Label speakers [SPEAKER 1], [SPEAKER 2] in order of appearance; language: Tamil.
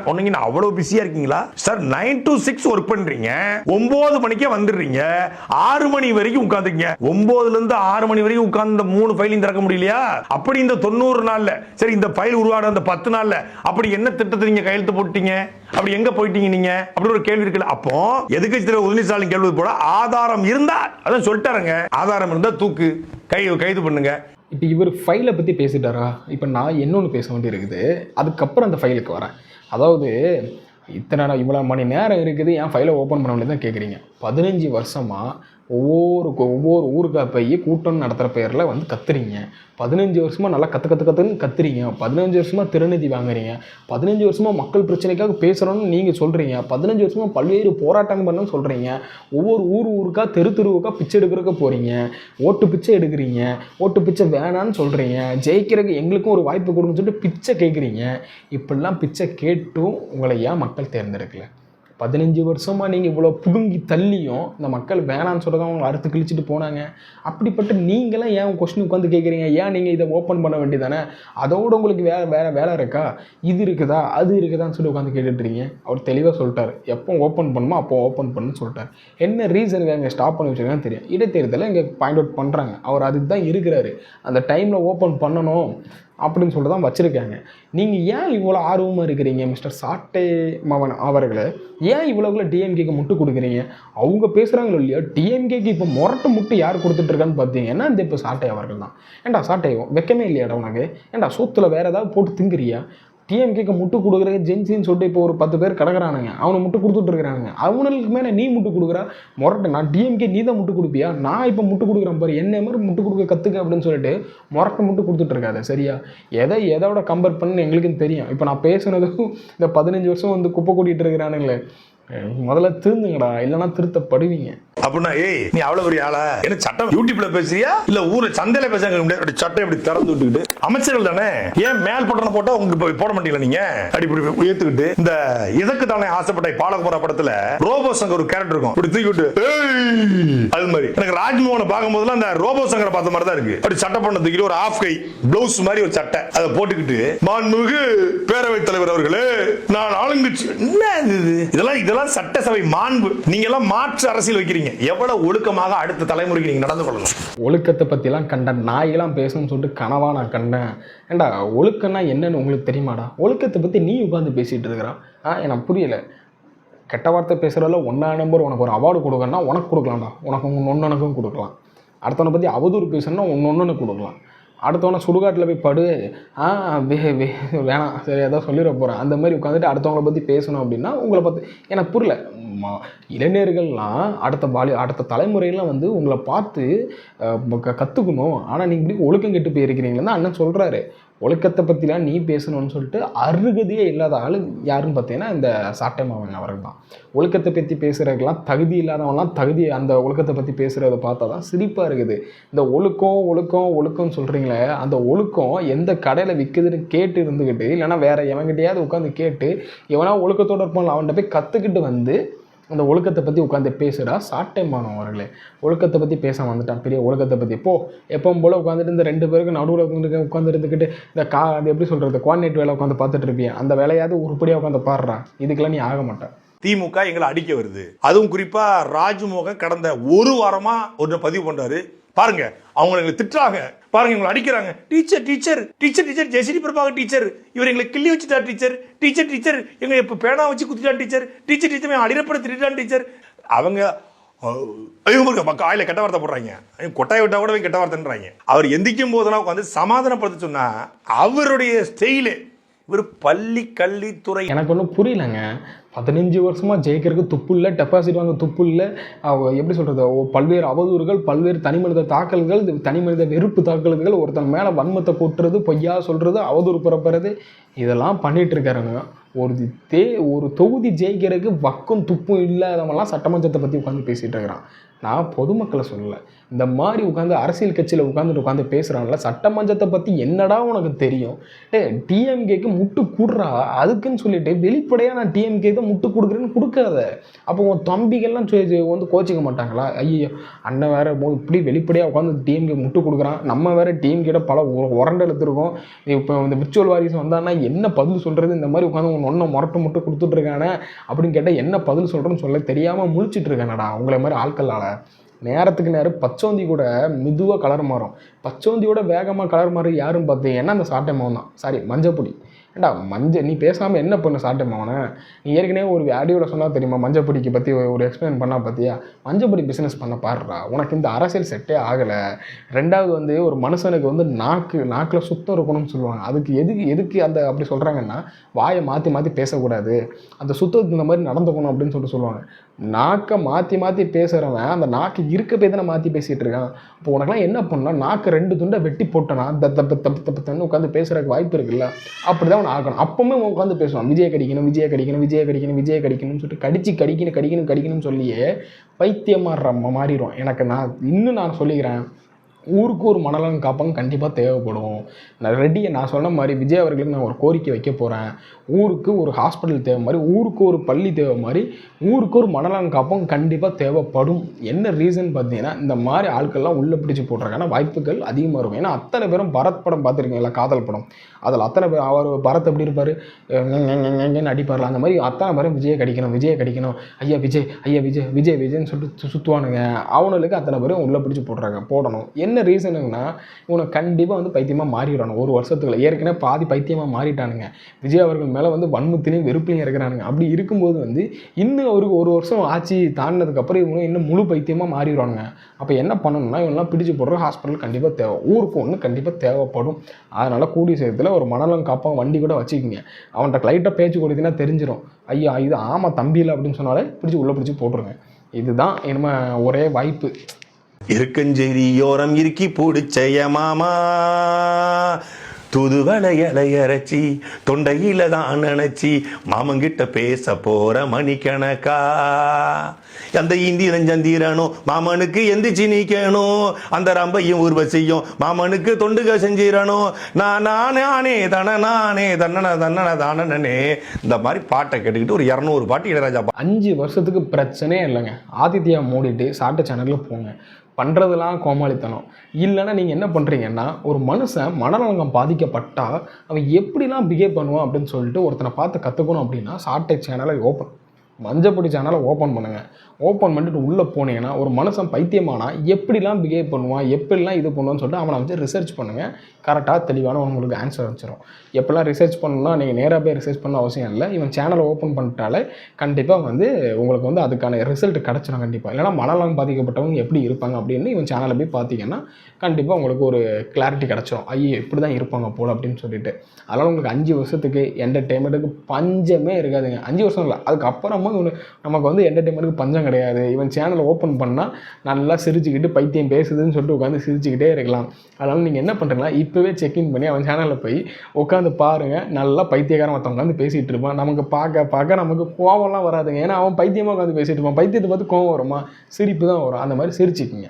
[SPEAKER 1] சொன்னீங்கன்னா அவ்வளவு பிஸியா இருக்கீங்களா சார்? 9 to 6 ஒர்க் பண்றீங்க, 9 மணிக்கே வந்துடுறீங்க, 6 மணி வரைக்கும் உட்கார்ந்துருக்கீங்க. 9ல இருந்து 6 மணி வரைக்கும் உட்கார்ந்து 3 ஃபைலையும் திறக்க முடியலையா? அப்படி இந்த 90 நாள்ல சரி இந்த ஃபைல் உருவாட அந்த 10 நாள்ல அப்படி என்ன திட்டத்தை நீங்க கையெழுத்து போட்டீங்க? அப்படி எங்க போயிட்டீங்க நீங்க? அப்படி ஒரு கேள்வி இருக்குல்ல. அப்போ எதுக்கு உதயநிதி ஸ்டாலின் கேள்வி போட ஆதாரம் இருந்தா அதான் சொல்லிட்டாருங்க, ஆதாரம் இருந்தா தூக்கு கைது பண்ணுங்க.
[SPEAKER 2] இப்போ இவர் ஃபைலை பற்றி பேசிட்டாரா? இப்போ நான் இன்னொன்று பேச வேண்டி இருக்குது, அதுக்கப்புறம் அந்த ஃபைலுக்கு வரேன். அதாவது இவ்வளோ மணி நேரம் இருக்குது, ஏன் ஃபைலை ஓப்பன் பண்ண வேண்டியது தான் கேட்குறீங்க. 15 வருஷமாக ஒவ்வொரு ஊருக்கா போய் கூட்டம் நடத்துகிற பேரில் வந்து கத்துறீங்க. 15 வருஷமாக நல்லா கற்றுன்னு கத்துறீங்க. 15 வருஷமாக திருநிதி வாங்குறீங்க. 15 வருஷமாக மக்கள் பிரச்சனைக்காக பேசுகிறோன்னு நீங்கள் சொல்கிறீங்க. 15 வருஷமாக பல்வேறு போராட்டங்கள் பண்ணணும்னு சொல்கிறீங்க. ஒவ்வொரு ஊருக்கா தெருவுக்கா பிச்சை எடுக்கிறக்க போகிறீங்க. ஓட்டு பிச்சை எடுக்கிறீங்க. ஓட்டு பிச்சை வேணான்னு சொல்கிறீங்க. ஜெயிக்கிறதுக்கு எங்களுக்கும் ஒரு வாய்ப்பு கொடுங்கன்னு சொல்லிட்டு பிச்சை கேட்குறீங்க. இப்படிலாம் பிச்சை கேட்டும் உங்களை ஏன் மக்கள் தேர்ந்தெடுக்கல? 15 வருஷமாக நீங்கள் இவ்வளோ புடுங்கி தள்ளியும் இந்த மக்கள் வேணான்னு சொல்கிறத அவங்க அறுத்து கிழிச்சிட்டு போனாங்க. அப்படிப்பட்ட நீங்களாம் ஏன் கொஸ்டின் உட்காந்து கேட்குறீங்க? ஏன் நீங்கள் இதை ஓப்பன் பண்ண வேண்டியதானே? அதோடு உங்களுக்கு வேறு வேலை இருக்கா? இது இருக்குதா அது இருக்குதான்னு சொல்லி உட்காந்து கேட்டுட்ருக்கீங்க. அவர் தெளிவாக சொல்லிட்டார், எப்போ ஓப்பன் பண்ணுமோ அப்போ ஓப்பன் பண்ணுன்னு சொல்லிட்டார். என்ன ரீசன் இங்கே ஸ்டாப் பண்ணி வச்சுருக்கான்னு தெரியும். இடைத்தேர்தலை இங்கே பாயிண்ட் அவுட் பண்ணுறாங்க. அவர் அதுக்கு தான் இருக்கிறாரு, அந்த டைமில் ஓப்பன் பண்ணணும் அப்படின்னு சொல்லிட்டு தான் வச்சுருக்காங்க. நீங்கள் ஏன் இவ்வளோ ஆர்வமாக இருக்கிறீங்க மிஸ்டர் சாட்டை மவன் அவர்களை? ஏன் இவ்வளோக்குள்ள டிஎம்கேக்கு முட்டு கொடுக்குறீங்க? அவங்க பேசுகிறாங்களோ இல்லையோ, டிஎம்கேக்கு இப்போ முட்டு யார் கொடுத்துட்ருக்கான்னு பார்த்தீங்கன்னா இந்த இப்போ சாட்டை அவர்கள் தான். ஏன்டா சாட்டை வெக்கமே இல்லையாடா உனக்கு? ஏன்டா சூத்தில் வேறு ஏதாவது போட்டு திங்குறியா? டிஎம்கேக்கு முட்டு கொடுக்குறது ஜென்சின்னு சொல்லிட்டு இப்போ ஒரு 10 பேர் கிடக்குறானுங்க, அவனை முட்டு கொடுத்துட்ருக்குறானுங்க. அவனுக்கு மேலே நீ முட்டு கொடுக்குறா? நான் டிஎம்கே நீ தான் முட்டு கொடுப்பியா? நான் இப்போ முட்டு கொடுக்குறேன் பாரு, என்ன மாதிரி முட்டு கொடுக்க கற்றுக்க அப்படின்னு சொல்லிட்டு முட்டு கொடுத்துட்ருக்காது. சரியா? எதோட கம்பேர் பண்ணு எங்களுக்குன்னு தெரியும். இப்போ நான் பேசுனதுக்கும் இந்த 15 வருஷம் வந்து குப்பை கூட்டிகிட்டு இருக்கிறானுங்களே, முதல்ல திருந்துங்கடா, இல்லைன்னா திருத்தப்படுவீங்க.
[SPEAKER 1] அப்படின்னா நீ அவ்வளவு பெரிய ஆளா? என்ன சட்டம் யூடியூப்ல பேசுறியா இல்ல ஊர்ல சந்தையில பேசுறாங்க? சட்டம் இப்படி திறந்து விட்டுக்கிட்டு அமைச்சர்கள் தானே, ஏன் மேல் பட்டணம் போட்டா உங்களுக்கு போட மாட்டீங்களா? நீங்க அப்படி ஏத்துக்கிட்டு இந்த இதற்கு தானே ஆசைப்பட்ட பாலகுமார படத்துல ரோபோ சங்கர் ஒரு கேரக்டர் இருக்கும், இப்படி தூக்கிட்டு அது மாதிரி எனக்கு ராஜ்மோகனை பார்க்கும் போதெல்லாம் அந்த ரோபோ சங்கரை பார்த்த மாதிரி தான் இருக்கு. அப்படி சட்டை பண்ண தூக்கிட்டு ஒரு ஆஃப் கை பிளவுஸ் மாதிரி ஒரு சட்டை அதை போட்டுக்கிட்டு மாண்புமிகு பேரவைத் தலைவர் அவர்களே நான் ஆளுங்கட்சி இதெல்லாம் சட்டசபை மாண்பு. நீங்க எல்லாம் மாற்று அரசியல் வைக்கிறீங்க. எவ்வளவு ஒழுக்கமாக அடுத்த தலைமுறைக்கு நீங்க நடந்து கொள்ளணும்.
[SPEAKER 2] ஒழுக்கத்தை பற்றிலாம் கண்டேன், நாயெல்லாம் பேசணும்னு சொல்லிட்டு கனவா நான் கண்டேன். ஏண்டா ஒழுக்கம்னா என்னன்னு உங்களுக்கு தெரியுமாடா? ஒழுக்கத்தை பற்றி நீ உட்காந்து பேசிகிட்டு இருக்கிறான். எனக்கு புரியலை. கெட்ட வார்த்தை பேசுகிறதில்ல 1 நம்பர் உனக்கு ஒரு அவார்டு கொடுக்கணும்னா உனக்கு கொடுக்கலாம்டா, உனக்கு ஒன்னொன்னுக்கும் கொடுக்கலாம். அடுத்தவனை பற்றி அவதூறு பேசணும்னா ஒன்று கொடுக்கலாம். அடுத்தவனை சுடுகாட்டில் போய் படு வேணாம் சரி ஏதோ சொல்லிட போகிறேன் அந்த மாதிரி உட்காந்துட்டு அடுத்தவங்களை பற்றி பேசணும் அப்படின்னா உங்களை பற்றி எனக்கு புரியல. இளைஞர்கள்லாம் அடுத்த தலைமுறையெல்லாம் வந்து உங்களை பார்த்து கற்றுக்கணும். ஆனால் நீங்கள் இப்படி ஒழுக்கம் கெட்டு போயிருக்கிறீங்களா அண்ணன் சொல்கிறாரு. ஒழுக்கத்தை பற்றிலாம் நீ பேசணும்னு சொல்லிட்டு அருகதையே இல்லாத ஆள் யாருன்னு பார்த்தீங்கன்னா இந்த சாட்டை மாவன் அவர்கள் தான். ஒழுக்கத்தை பற்றி பேசுகிறதுக்கெல்லாம் தகுதி இல்லாதவங்களாம் அந்த ஒழுக்கத்தை பற்றி பேசுகிறத பார்த்தா தான் சிரிப்பாக இருக்குது. இந்த ஒழுக்கம்னு சொல்கிறீங்களே, அந்த ஒழுக்கம் எந்த கடையில் விற்குதுன்னு கேட்டு இருந்துக்கிட்டு இல்லைன்னா வேறு எவன்கிட்டையாவது உட்காந்து கேட்டு எவனா ஒழுக்கத்தோடு இருப்பான் அவன்கிட்ட போய் கற்றுக்கிட்டு வந்து அந்த ஒழுக்கத்தை பற்றி உட்காந்து பேசுகிறா சாட்டை மாணவர்களே. ஒழுக்கத்தை பற்றி பேச வந்துட்டான், பெரிய ஒழுக்கத்தை பற்றி எப்பவும் போல் உட்காந்துட்டு இந்த 2 பேருக்கு நடுவில் உட்காந்து இருந்துக்கிட்டு இந்த அது எப்படி சொல்கிறது கோஆர்டினேட் வேலை உட்காந்து பார்த்துட்டு இருப்பீங்க. அந்த வேலையாவது உருப்படியாக உட்காந்து பாடுறான். இதுக்கெல்லாம் நீ ஆக மாட்டேன்.
[SPEAKER 1] திமுக எங்களை அடிக்க வருது. அதுவும் குறிப்பா ராஜ்மோகன் கடந்த ஒரு வாரமா ஒரு பதிவு பண்றாரு பாருங்க. அவங்க எங்களை திட்டுறாங்க பாருங்க, எங்களை அடிக்கிறாங்க. டீச்சர் ஜெயஸ்ரீ பிரபாகர் டீச்சர் இவர் எங்களை கிள்ளி வச்சுட்டா டீச்சர் எங்க இப்ப பேனா வச்சு குத்திட்டான் டீச்சர் அடிரப்பட திட்டான் டீச்சர். அவங்க ஆயில கெட்ட வார்த்தை போடுறாங்க, கொட்டாய் விட்டா கூட கெட்ட வார்த்தைன்றாங்க. அவர் எந்திக்கும் போதெல்லாம் உட்காந்து சமாதானப்படுத்த சொன்னா அவருடைய ஸ்டைலு இவர் பள்ளி கல்வித்துறை
[SPEAKER 2] எனக்கு ஒன்றும் புரியலங்க. 15 வருஷமாக ஜெயிக்கிறதுக்கு துப்பு இல்லை, டெபாசிட் வாங்க துப்பு இல்லை, எப்படி சொல்கிறது, பல்வேறு அவதூறுகள், பல்வேறு தனிமனித தாக்கல்கள், தனிமனித வெறுப்பு தாக்கல்கள், ஒருத்தன் மேலே வன்மத்தை கொட்டுறது, பொய்யா சொல்கிறது, அவதூறு பரப்புறது, இதெல்லாம் பண்ணிகிட்டு இருக்காருங்க. ஒரு தொகுதி ஜெயிக்கிறதுக்கு வக்கும் துப்பும் இல்லாதவங்களாம் சட்டமன்றத்தை பற்றி உட்காந்து பேசிகிட்டு இருக்கிறான். நான் பொதுமக்களை சொல்லலை. இந்த மாதிரி உட்காந்து அரசியல் கட்சியில் உட்காந்து பேசுகிறாங்கல்ல, சட்டமன்றத்தை பற்றி என்னடா உனக்கு தெரியும்? டிஎம்கேக்கு முட்டு கூடுறா, அதுக்குன்னு சொல்லிட்டு வெளிப்படையாக நான் டிஎம்கே தான் முட்டு கொடுக்குறேன்னு கொடுக்காத. அப்போ உன் தம்பிகள்லாம் வந்து கோச்சிக்க மாட்டாங்களா? ஐயோ அண்ணன் வேற இப்படி வெளிப்படையாக உட்காந்து டிஎம்கே முட்டு கொடுக்குறான், நம்ம வேற டிஎம்கேட பல உரண்டை எடுத்துருக்கோம், இப்போ இந்த விர்ச்சுவல் வாரிசு வந்தான்னா என்ன பதில் சொல்கிறது? இந்த மாதிரி உட்காந்து ஒன்றை முரட்டு கொடுத்துட்ருக்கானே அப்படின்னு கேட்டால் என்ன பதில் சொல்கிறேன்னு சொல்ல தெரியாமல் முழிச்சிட்டு இருக்கானடா உங்களை மாதிரி ஆட்களால். நேரத்துக்கு நேரம் பச்சோந்தி கூட மெதுவாக கலர் மாறும், பச்சோந்தியோட வேகமாக கலர் மாறி யாருன்னு பார்த்தீங்கன்னா அந்த சாட்டை மாவன் தான். சாரி, மஞ்சப்பொடி. ஏண்டா நீ பேசாமல் என்ன பண்ணு சாட்டை மாவனை? நீ ஏற்கனவே ஒரு ஆடியோவில் சொன்னால் தெரியுமா, மஞ்சப்பொடிக்கு பற்றி ஒரு எக்ஸ்பிளைன் பண்ணால் பார்த்தியா? மஞ்சப்பொடி பிஸ்னஸ் பண்ண பாடுறா, உனக்கு இந்த அரசியல் செட்டே ஆகலை. ரெண்டாவது வந்து ஒரு மனுஷனுக்கு வந்து நாக்கில் சுத்தம் இருக்கணும்னு சொல்லுவாங்க. அதுக்கு எதுக்கு அந்த அப்படி சொல்கிறாங்கன்னா, வாயை மாற்றி பேசக்கூடாது, அந்த சுத்தத்துக்கு இந்த மாதிரி நடந்துக்கணும் அப்படின்னு சொல்லுவாங்க. நாக்கை மாற்றி பேசுகிறவன் அந்த நாக்கு இருக்க போய் தானே மாற்றி பேசிகிட்டு இருக்கான். இப்போ உனக்குலாம் என்ன பண்ணால் நாக்கு 2 துண்டை வெட்டி போட்டனா தப்பு உட்காந்து பேசுகிறதுக்கு வாய்ப்பு இருக்குல்ல. அப்படி தான் அவன் ஆகணும். அப்பவுமே அவன் உட்காந்து பேசுவான், விஜய் கடிக்கணும்னு சொல்லிட்டு கடிக்கணும்னு சொல்லியே பைத்தியமாக மாறிடும். நான் சொல்லிக்கிறேன், ஊருக்கு ஒரு மனநலன் காப்பகம் கண்டிப்பாக தேவைப்படும். நான் சொன்ன மாதிரி விஜய் அவர்களுக்கு நான் ஒரு கோரிக்கை வைக்க போகிறேன். ஊருக்கு ஒரு ஹாஸ்பிட்டல் தேவை மாதிரி, ஊருக்கு ஒரு பள்ளி தேவை மாதிரி, ஊருக்கு ஒரு மனநலன் காப்பகம் கண்டிப்பாக தேவைப்படும். என்ன ரீசன் பார்த்தீங்கன்னா, இந்த மாதிரி ஆட்கள்லாம் உள்ளே பிடிச்சி போடுறாங்கன்னா வாய்ப்புகள் அதிகமாக இருக்கும். ஏன்னா அத்தனை பேரும் பரத் படம் பார்த்துருக்கீங்களா, காதல் படம். அதில் அத்தனை பேர் அவர் பரத் எப்படி இருப்பார், அடிப்பார்ல, அந்த மாதிரி அத்தனை பேரும் விஜய் கடிக்கணும் ஐயா விஜய்ன்னு சொல்லிட்டு சுற்றுவானுங்க. அவனுக்கு அத்தனை பேரும் உள்ளே பிடிச்சி போடணும். என்ன ரீசனுங்கன்னா, இவனை கண்டிப்பாக வந்து பைத்தியமாக மாறிடுறானு ஒரு வருஷத்துக்குள்ள. ஏற்கனவே பாதி பைத்தியமாக மாறிட்டானுங்க. விஜய் அவர்கள் மேலே வந்து வன்மத்திலையும் வெறுப்பிலையும் இருக்கிறானுங்க. அப்படி இருக்கும்போது வந்து இன்னும் அவருக்கு ஒரு வருஷம் ஆட்சி தாண்டினதுக்கப்புறம் இவங்க இன்னும் முழு பைத்தியமாக மாறிடுவானுங்க. அப்போ என்ன பண்ணணும்னா, இவங்கெல்லாம் பிடிச்சி போடுற ஹாஸ்பிட்டல் கண்டிப்பாக தேவை, ஊருக்கு ஒன்று கண்டிப்பாக தேவைப்படும். அதனால் கூடிய சேர்த்துல ஒரு மனநலம் காப்பாங்க வண்டி கூட வச்சுக்கிங்க. அவன்கிட்ட லைட்டாக பேச்சு கொடுத்தீங்கன்னா தெரிஞ்சிடும், ஐயா இது ஆமாம் தம்பியில் அப்படின்னு சொன்னாலே உள்ளே பிடிச்சி போட்டுருங்க. இதுதான் இனிமே ஒரே வாய்ப்பு.
[SPEAKER 1] இருக்கஞ்செரியோரம் இருக்கி பூடிச்சைய மாமா, துதுவளை இலையரைச்சி தொண்டையில தான் நினைச்சி மாமங்கிட்ட பேச போற மணிக்கணக்கா. அந்த இந்திரன் சந்திரனும் மாமனுக்கு எந்திரிச்சு நிக்கணும், அந்த ரம்பையும் உருவசியும் மாமனுக்கு தொண்டுக செஞ்சிடணும். நானே தன்னனே இந்த மாதிரி பாட்டை கேட்டுக்கிட்டு ஒரு 200 பாட்டு இளையராஜா.
[SPEAKER 2] 5 வருஷத்துக்கு பிரச்சனையே இல்லைங்க. ஆதித்யா மூடிட்டு சாட்டை சேனலில் போங்க. பண்ணுறதுலாம் கோமாளித்தனம். இல்லைன்னா நீங்கள் என்ன பண்ணுறீங்கன்னா, ஒரு மனுஷன் மனநலம் பாதிக்கப்பட்டால் அவன் எப்படிலாம் பிஹேவ் பண்ணுவான் அப்படின்னு சொல்லிட்டு ஒருத்தனை பார்த்து கற்றுக்கணும் அப்படின்னா சாட்டை சேனலை மஞ்சப்பொடி சேனலை ஓப்பன் பண்ணுங்கள். ஓப்பன் பண்ணிட்டு உள்ளே போனீங்கன்னா ஒரு மனுஷன் பைத்தியமானா எப்படிலாம் பிஹேவ் பண்ணுவான், எப்படிலாம் இது பண்ணுவான்னு சொல்லிட்டு அவனை வந்து ரிசர்ச் பண்ணுங்கள். கரெக்டாக தெளிவான உங்களுக்கு ஆன்சர் வச்சிடும். எப்படிலாம் ரிசர்ச் பண்ணணும்னா நீங்கள் நேராக போய் ரிசர்ச் பண்ண அவசியம் இல்லை. இவன் சேனலை ஓப்பன் பண்ணிட்டாலே கண்டிப்பாக வந்து உங்களுக்கு வந்து அதுக்கான ரிசல்ட் கிடச்சிடும் கண்டிப்பாக. இல்லைனா மனநலம் பாதிக்கப்பட்டவங்க எப்படி இருப்பாங்க அப்படின்னு இவன் சேனலை போய் பார்த்தீங்கன்னா கண்டிப்பாக உங்களுக்கு ஒரு கிளாரிட்டி கிடச்சிடும். ஐயோ இப்படி தான் இருப்பாங்க போல் அப்படின்னு சொல்லிட்டு. அதனால் உங்களுக்கு 5 வருஷத்துக்கு என்டர்டெயின்மெண்ட்டுக்கு பஞ்சமே இருக்காதுங்க. 5 வருஷம் இல்லை, அதுக்கப்புறமா நமக்கு வந்து என்டர்டெயின்மெண்ட்டுக்கு பஞ்சம் கிடையாது. இவன் சேனலை ஓப்பன் பண்ணால் நல்லா சிரிச்சுக்கிட்டு பைத்தியம் பேசுதுன்னு சொல்லிட்டு உட்காந்து சிரிச்சுக்கிட்டே இருக்கலாம். அதனால் நீங்கள் என்ன பண்ணுறீங்களா, இப்போவே செக்இன் பண்ணி அவன் சேனலில் போய் உட்காந்து பாருங்கள். நல்லா பைத்தியக்காரன் மற்றவங்க உட்காந்து பேசிகிட்டு இருப்பான். நமக்கு பார்க்க நமக்கு கோவம்லாம் வராதுங்க. ஏன்னா அவன் பைத்தியமாக உட்காந்து பேசிகிட்டு இருப்பான். பைத்தியத்தை பார்த்து கோவம் வருமா, சிரிப்பு தான் வரும். அந்த மாதிரி சிரிச்சுக்குங்க.